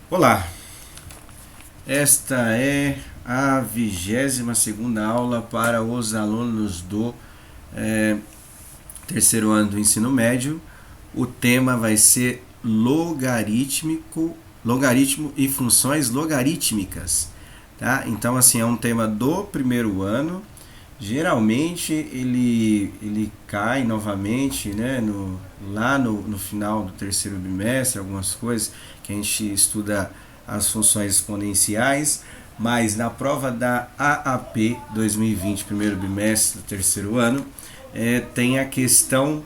Olá, esta é a 22ª aula para os alunos do terceiro ano do ensino médio. O tema vai ser logaritmo e funções logarítmicas, tá? Então, assim, é um tema do primeiro ano. Geralmente ele cai novamente, né, lá no final do terceiro bimestre, algumas coisas que a gente estuda as funções exponenciais, mas na prova da AAP 2020, primeiro bimestre do terceiro ano, tem a questão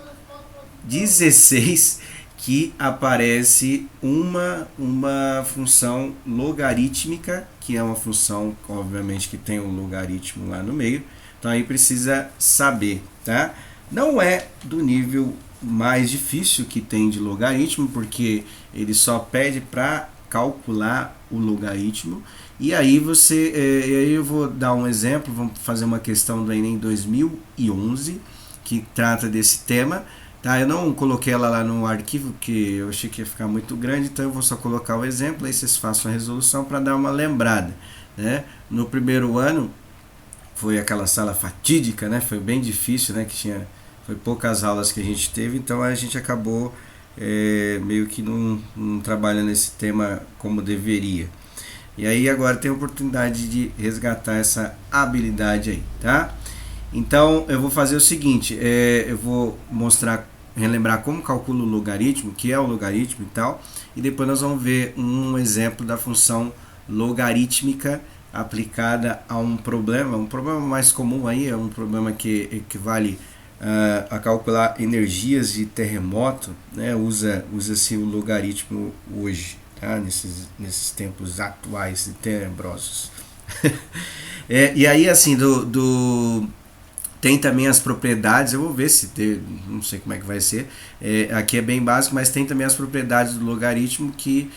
16 que aparece uma função logarítmica, que é uma função, obviamente, que tem um logaritmo lá no meio. Então aí precisa saber, tá? Não é do nível mais difícil que tem de logaritmo, porque ele só pede para calcular o logaritmo. E aí eu vou dar um exemplo, vamos fazer uma questão do Enem 2011 que trata desse tema. Tá, eu não coloquei ela lá no arquivo, porque eu achei que ia ficar muito grande, então eu vou só colocar o exemplo, aí vocês façam a resolução para dar uma lembrada, né? No primeiro ano, foi aquela sala fatídica, né? Foi bem difícil, né? Foi poucas aulas que a gente teve, então a gente acabou meio que não trabalhando esse tema como deveria. E aí agora tem a oportunidade de resgatar essa habilidade aí, tá? Então eu vou fazer o seguinte, eu vou relembrar como calcula o logaritmo, que é o logaritmo e tal, e depois nós vamos ver um exemplo da função logarítmica aplicada a um problema mais comum aí, é um problema que equivale a calcular energias de terremoto, né? Usa-se o logaritmo hoje, tá? Nesses tempos atuais e tenebrosos. E aí, assim, tem também as propriedades, eu vou ver se tem, não sei como é que vai ser, aqui é bem básico, mas tem também as propriedades do logaritmo que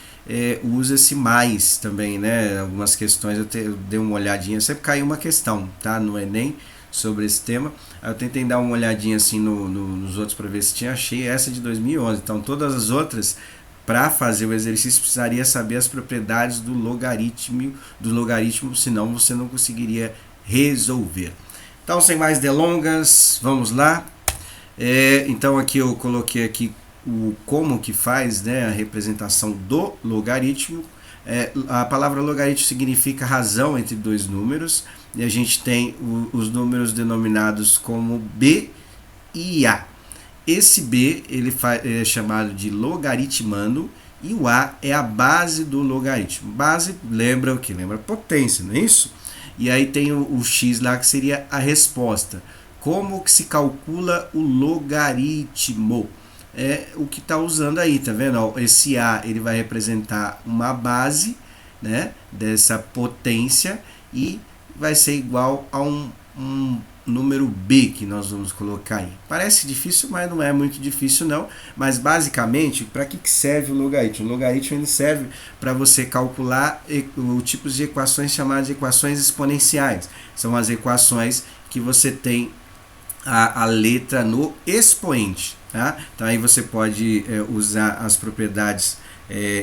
usa-se mais também, né? Algumas questões eu dei uma olhadinha, sempre caiu uma questão, tá? No Enem sobre esse tema, eu tentei dar uma olhadinha assim nos outros para ver se tinha, achei essa de 2011, então todas as outras, para fazer o exercício, precisaria saber as propriedades do logaritmo, senão você não conseguiria resolver. Então, sem mais delongas, vamos lá. Então aqui eu coloquei aqui o como que faz, né, a representação do logaritmo. A palavra logaritmo significa razão entre dois números, e a gente tem os números denominados como b e a. Esse b ele é chamado de logaritmando, e o a é a base do logaritmo. Base lembra o que? Lembra potência, não é isso? E aí tem o x lá que seria a resposta. Como que se calcula o logaritmo? É o que está usando aí, tá vendo? Esse a ele vai representar uma base, né, dessa potência, e vai ser igual a um número b que nós vamos colocar aí. Parece difícil, mas não é muito difícil não. Mas basicamente, para que serve o logaritmo? O logaritmo ele serve para você calcular o tipo de equações chamadas de equações exponenciais. São as equações que você tem a letra no expoente, tá? Então aí você pode usar as propriedades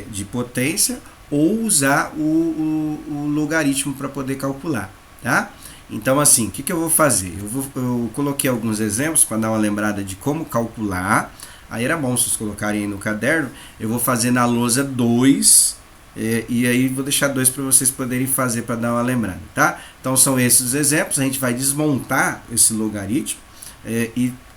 de potência ou usar o logaritmo para poder calcular, tá? Então assim, o que eu vou fazer? Eu coloquei alguns exemplos para dar uma lembrada de como calcular. Aí era bom vocês colocarem aí no caderno. Eu vou fazer na lousa 2, e aí vou deixar 2 para vocês poderem fazer para dar uma lembrada, tá? Então são esses os exemplos, a gente vai desmontar esse logaritmo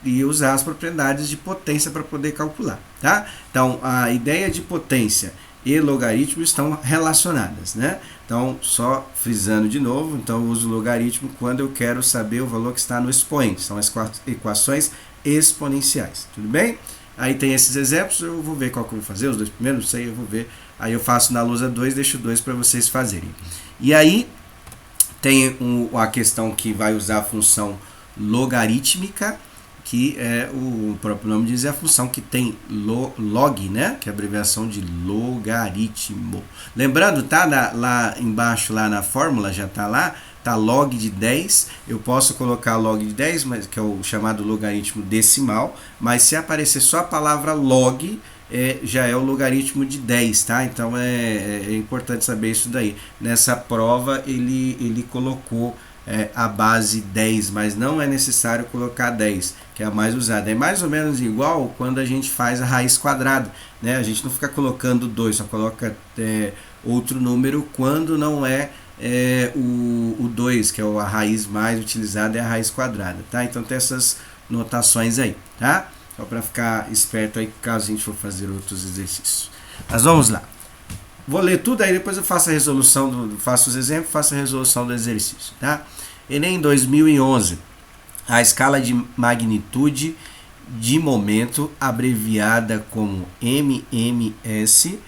e usar as propriedades de potência para poder calcular, tá? Então a ideia de potência e logaritmo estão relacionadas, né? Então, só frisando de novo, então eu uso o logaritmo quando eu quero saber o valor que está no expoente, são as equações exponenciais, tudo bem? Aí tem esses exemplos, eu vou ver qual que eu vou fazer, os dois primeiros, não sei, eu vou ver, aí eu faço na lousa 2, deixo 2 para vocês fazerem. E aí, tem a questão que vai usar a função logarítmica, que o próprio nome diz, é a função que tem log, né? Que é a abreviação de logaritmo. Lembrando, tá lá embaixo, lá na fórmula, já tá lá, tá log de 10. Eu posso colocar log de 10, mas, que é o chamado logaritmo decimal, mas se aparecer só a palavra log, já é o logaritmo de 10, tá? Então é importante saber isso daí. Nessa prova ele colocou a base 10, mas não é necessário colocar 10, que é a mais usada. É mais ou menos igual quando a gente faz a raiz quadrada, né? A gente não fica colocando 2, só coloca outro número quando não é o 2, que é a raiz mais utilizada, é a raiz quadrada, tá? Então tem essas notações aí, tá? Só para ficar esperto aí caso a gente for fazer outros exercícios. Mas vamos lá. Vou ler tudo, aí depois eu faço a resolução, faço os exemplos, faço a resolução do exercício, tá? Enem 2011. A escala de magnitude de momento, abreviada como MMS,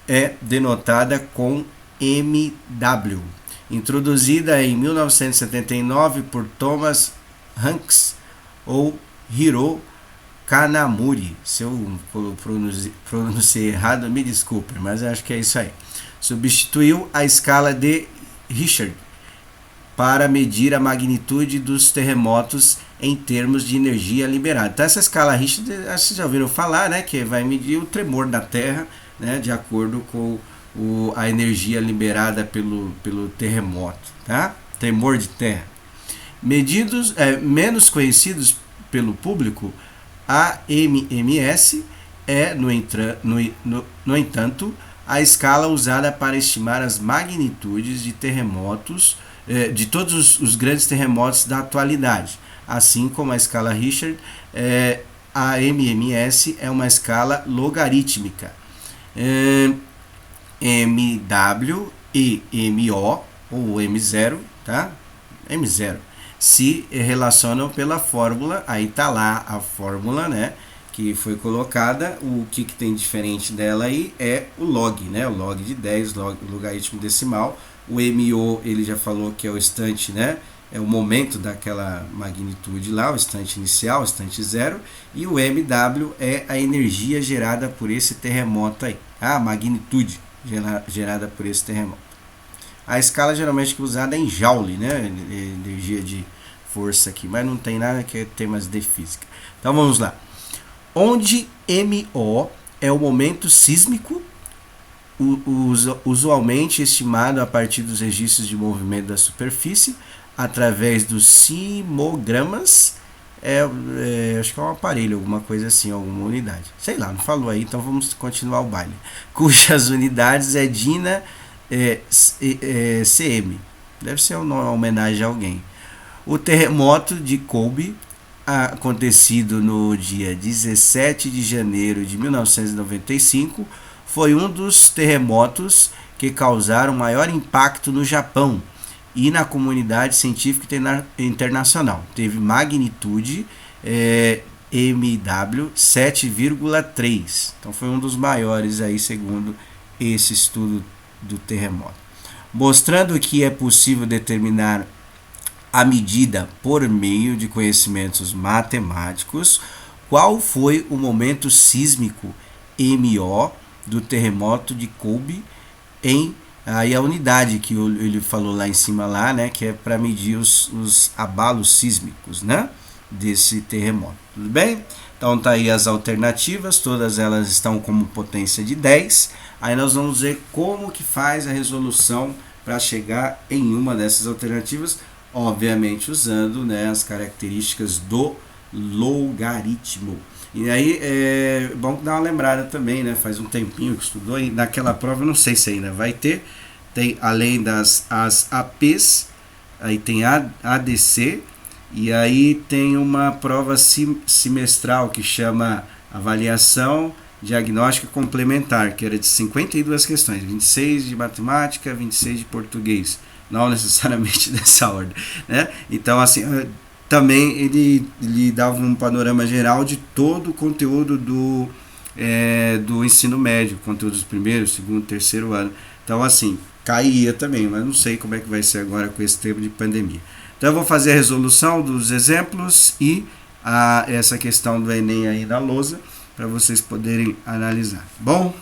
é denotada com MW. Introduzida em 1979 por Thomas Hanks ou Hiro Kanamori. Se eu pronunciei errado, me desculpe, mas acho que é isso aí. Substituiu a escala de Richter para medir a magnitude dos terremotos em termos de energia liberada. Então essa escala Richter, vocês já ouviram falar, né, que vai medir o tremor da Terra, né, de acordo com a energia liberada pelo terremoto, tá? Tremor de terra. Medidos menos conhecidos pelo público, a MMS é, no entanto, a escala usada para estimar as magnitudes de terremotos, de todos os grandes terremotos da atualidade. Assim como a escala Richter, a MMS é uma escala logarítmica. MW e MO, ou M0, tá? M0 se relacionam pela fórmula, aí tá lá a fórmula, né, que foi colocada. O que tem diferente dela aí é o log, né, o log de 10, logaritmo decimal. O MO, ele já falou que é o instante, né, é o momento daquela magnitude lá, o instante inicial, o instante zero, e o MW é a energia gerada por esse terremoto aí, a magnitude gerada por esse terremoto. A escala geralmente é usada em Joule, né? Energia de força aqui, mas não tem nada que é temas de física. Então vamos lá. Onde MO é o momento sísmico, usualmente estimado a partir dos registros de movimento da superfície, através dos sismogramas. Acho que é um aparelho, alguma coisa assim, alguma unidade. Sei lá, não falou aí, então vamos continuar o baile. Cujas unidades é DINA CM. Deve ser uma homenagem a alguém. O terremoto de Kobe, acontecido no dia 17 de janeiro de 1995, foi um dos terremotos que causaram maior impacto no Japão e na comunidade científica internacional. Teve magnitude MW 7,3. Então foi um dos maiores aí, segundo esse estudo do terremoto. Mostrando que é possível determinar a medida por meio de conhecimentos matemáticos, qual foi o momento sísmico MO do terremoto de Kobe aí a unidade que ele falou lá em cima lá, né, que é para medir os abalos sísmicos, né, desse terremoto. Tudo bem? Então tá aí as alternativas, todas elas estão como potência de 10. Aí nós vamos ver como que faz a resolução para chegar em uma dessas alternativas, obviamente usando, né, as características do logaritmo. E aí é bom dar uma lembrada também, né? Faz um tempinho que estudou e naquela prova, eu não sei se ainda vai ter, tem além das as APs, aí tem a ADC, e aí tem uma prova semestral que chama Avaliação Diagnóstica Complementar, que era de 52 questões, 26 de matemática, 26 de português, não necessariamente dessa ordem, né? Então, assim, também ele dava um panorama geral de todo o conteúdo do ensino médio, conteúdo dos primeiro, segundo, terceiro ano. Então, assim, cairia também, mas não sei como é que vai ser agora com esse tempo de pandemia. Então, eu vou fazer a resolução dos exemplos e essa questão do Enem aí da lousa, para vocês poderem analisar. Bom?